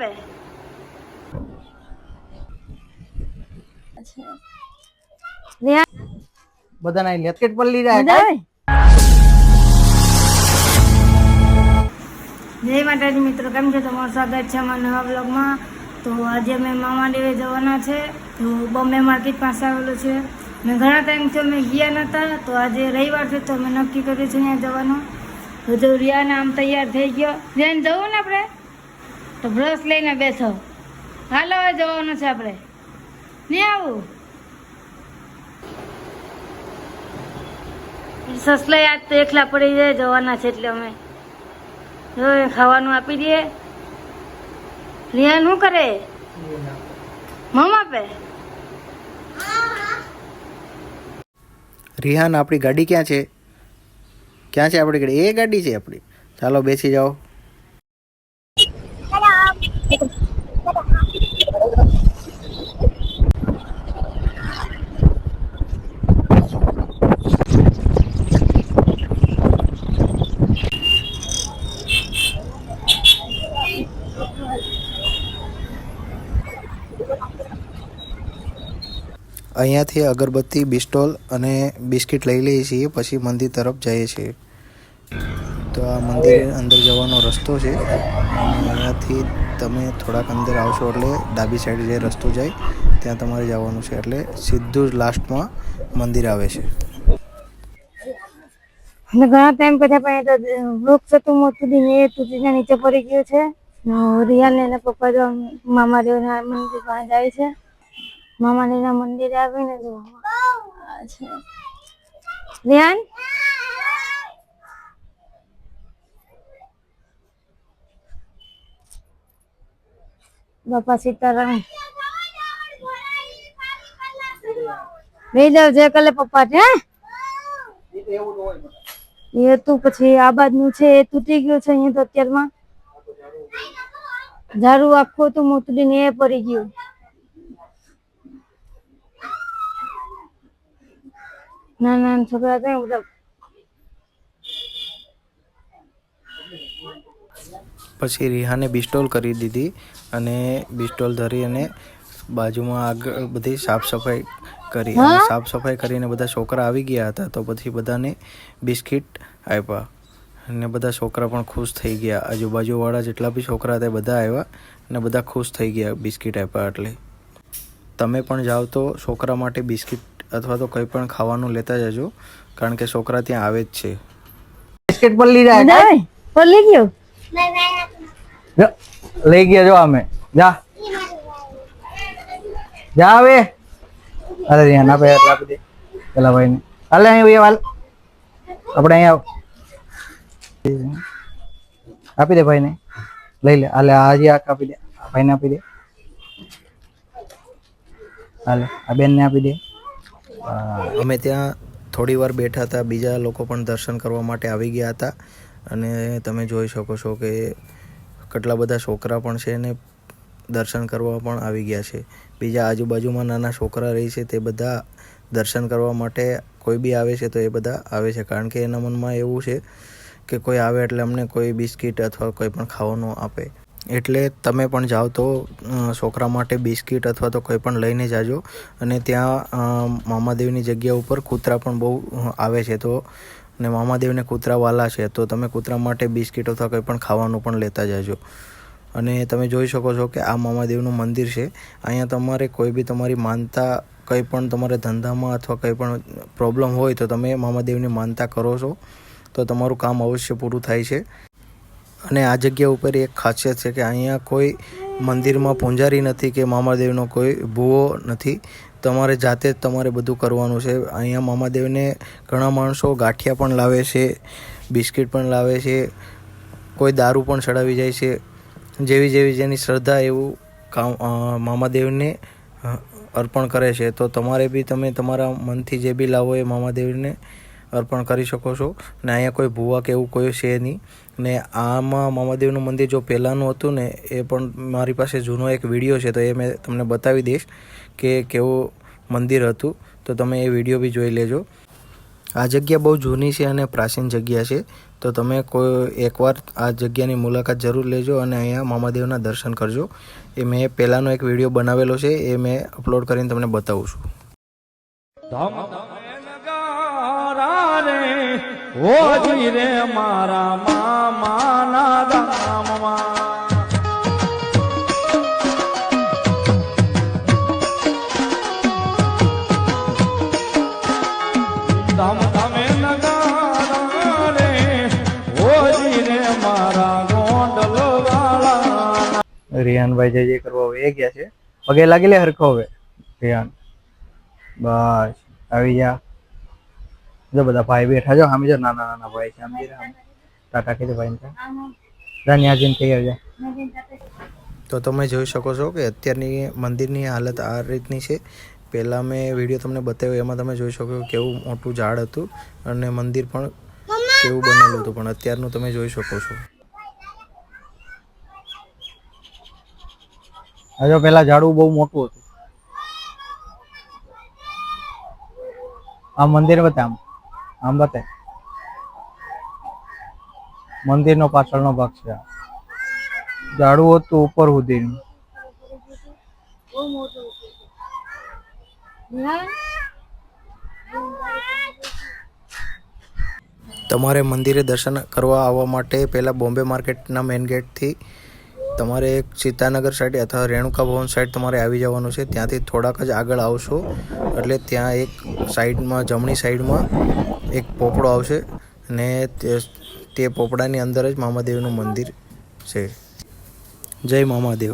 આપે બધાના લેકેટ પર લઈ જાય કાઈ જય માતાજી મિત્રો, કેમ છો? તમારું સ્વાગત છે અમારા નવા બ્લોગમાં. તો આજે અમે મામાદેવે જવાના છે. તો બોમ્બે માર્કેટ પાસે આવેલું છે. મેં ઘણા ટાઈમથી અમે ગયા નહોતા, તો આજે રવિવાર છે તો મેં નક્કી કર્યું છે અહીંયા જવાનું. તો રિયાને આમ તૈયાર થઈ ગયો. રિયાને જવું ને આપણે તો બ્રશ લઈને બેસો. હાલો હવે જવાનું છે આપણે. નહીં આવું સસલા યાદ તો એકલા પડી જાય, જવાના છે એટલે અમે ખાવાનું આપી દઈએ. રિયાન શું કરે? મમ આપે. રિહાન, આપણી ગાડી ક્યાં છે? ક્યાં છે આપણી ગાડી? એ ગાડી છે આપણી. ચાલો બેસી જાઓ. અહીંયાથી અગરબત્તી, બિસ્ટોલ અને બિસ્કિટ લઈ લઈએ છીએ, પછી મંદિર તરફ જઈએ છીએ. તો આ મંદિર અંદર જવાનો રસ્તો છે અને અહીંયાથી તમે થોડાક અંદર આવશો એટલે ડાબી સાઈડ જે રસ્તો જાય ત્યાં તમારે જવાનું છે, એટલે સીધું જ લાસ્ટમાં મંદિર આવે છે. ઘણા ટાઈમ પછી વૃક્ષ હતું મોટું એ તૂટીને નીચે પડી ગયું છે. રિયાન ને એના પપ્પા જો મામાદેવના મંદિર પાસે જાય છે. મામાદેવના મંદિરે આવીને જો રિયાન બાપા સીતારામ લઈ જાવ જે કલે પપ્પા છે. એ તું પછી આ બાજુ છે એ તૂટી ગયું છે. અહીંયા તો અત્યારમાં ઝાડુ આખું હતું મોટું ને એ પડી ગયું. નાના છોકરા હતા બધા. પછી રિહાને બિસ્ટોલ કરી દીધી અને બિસ્ટોલ ધરી અને બાજુમાં આગળ બધી સાફ સફાઈ કરી. અને સાફ સફાઈ કરીને બધા છોકરા આવી ગયા હતા, તો પછી બધાને બિસ્કિટ આપ્યા અને બધા છોકરા પણ ખુશ થઈ ગયા. આજુબાજુવાળા જેટલા બી છોકરા હતા બધા આવ્યા અને બધા ખુશ થઈ ગયા બિસ્કિટ આપ્યા એટલે. તમે પણ જાઓ તો છોકરા માટે બિસ્કિટ અથવા તો કંઈ પણ ખાવાનું લેતા જજો, કારણ કે છોકરા ત્યાં આવે જ છે. બિસ્કિટ પર લઈ જાય પર લઈ ગયો લઈ ગયા જો અમે. જા જા હવે. અરે રિહાન આપે આપી દે પેલા ભાઈને. હાલે અહીં વાલ આપણે અહીં આવ. આપી દે ભાઈને. લઈ લે. હાલે આજે આ આપી દે. ભાઈને આપી દે. હાલે આ બેનને આપી દે. અમે ત્યાં થોડી વાર બેઠા હતા. બીજા લોકો પણ દર્શન કરવા માટે આવી ગયા હતા અને તમે જોઈ શકો છો કે કેટલા બધા છોકરા પણ છે ને દર્શન કરવા પણ આવી ગયા છે. બીજા આજુબાજુમાં નાના છોકરા રહે છે તે બધા દર્શન કરવા માટે કોઈ બી આવે છે તો એ બધા આવે છે, કારણ કે એના મનમાં એવું છે કે કોઈ આવે એટલે અમને કોઈ બિસ્કિટ અથવા કોઈ પણ ખાવાનું આપે. એટલે તમે પણ જાઓ તો છોકરા માટે બિસ્કિટ અથવા તો કંઈ પણ લઈને જાજો. અને ત્યાં મામાદેવની જગ્યા ઉપર કૂતરા પણ બહુ આવે છે, તો ને મામાદેવને કૂતરાવાલા છે, તો તમે કૂતરા માટે બિસ્કિટ અથવા કંઈ પણ ખાવાનું પણ લેતા જાજો. અને તમે જોઈ શકો છો કે આ મામાદેવનું મંદિર છે. અહીંયા તમારે કોઈ બી તમારી માનતા, કંઈ પણ તમારે ધંધામાં અથવા કંઈ પણ પ્રોબ્લેમ હોય તો તમે મામાદેવની માનતા કરો છો તો તમારું કામ અવશ્ય પૂરું થાય છે. અને આ જગ્યા ઉપર એક ખાસિયત છે કે અહીંયા કોઈ મંદિરમાં પૂંજારી નથી કે મામાદેવનો કોઈ ભૂવો નથી. તમારે જાતે જ તમારે બધું કરવાનું છે. અહીંયા મામાદેવને ઘણા માણસો ગાંઠિયા પણ લાવે છે, બિસ્કિટ પણ લાવે છે, કોઈ દારૂ પણ ચડાવી જાય છે. જેવી જેની શ્રદ્ધા એવું કામ મામાદેવને અર્પણ કરે છે. તો તમારે બી તમે તમારા મનથી જે બી લાવો એ મામાદેવને અર્પણ કરી શકો છો. ને અહીંયા કોઈ ભૂવા કે એવું કોઈ છે નહીં. ને આમાં મામાદેવનું મંદિર જો પહેલાંનું હતું ને એ પણ મારી પાસે જૂનો એક વિડીયો છે, તો એ મેં તમને બતાવી દઈશ કે કેવું મંદિર હતું, તો તમે એ વિડીયો બી જોઈ લેજો. આ જગ્યા બહુ જૂની છે અને પ્રાચીન જગ્યા છે. તો તમે કોઈ એકવાર આ જગ્યાની મુલાકાત જરૂર લેજો અને અહીંયા મામાદેવના દર્શન કરજો. એ મેં પહેલાંનો એક વિડીયો બનાવેલો છે, એ મેં અપલોડ કરીને તમને બતાવું છું. હોજી રે મારા મામાના ગામમાં ધામ ધામે નગારા રે હોજી રે મારા ગોંડલ વાળા. રિયાનભાઈ જય જય કરવા હવે એ ગયા છે. પગે લાગી લે હરખો હવે રિયાન. બસ આવી જા. જો બધા ભાઈ બેઠા જો સામે જો નાના નાના ભાઈ છે. આમ ટાટા કીધું ભાઈ ત્યાં જઈને કહી આવજે. તો તમે જોઈ શકો છો કે અત્યારની મંદિરની હાલત આ રીતની છે. પહેલાં મેં વિડીયો તમને બતાવ્યો એમાં તમે જોઈ શકો કેવું મોટું ઝાડ હતું અને મંદિર પણ કેવું બનેલું હતું, પણ અત્યારનું તમે જોઈ શકો છો. હજુ પેલા ઝાડવું બહુ મોટું હતું. આ મંદિર બતાવ, આમ બતાય. મંદિરનો પાછળનો ભાગ છે. ઝાડવું હતું ઉપર સુધીનું. તમારે મંદિરે દર્શન કરવા આવવા માટે પહેલાં બોમ્બે માર્કેટના મેઇન ગેટથી તમારે એક સીતાનગર સાઈડ અથવા રેણુકા ભવન સાઈડ તમારે આવી જવાનું છે. ત્યાંથી થોડાક જ આગળ આવશો એટલે ત્યાં એક સાઈડમાં જમણી સાઈડમાં એક પોપડો આવશે અને તે પોપડાની અંદર જ મામાદેવનું મંદિર છે. જય મામાદેવ.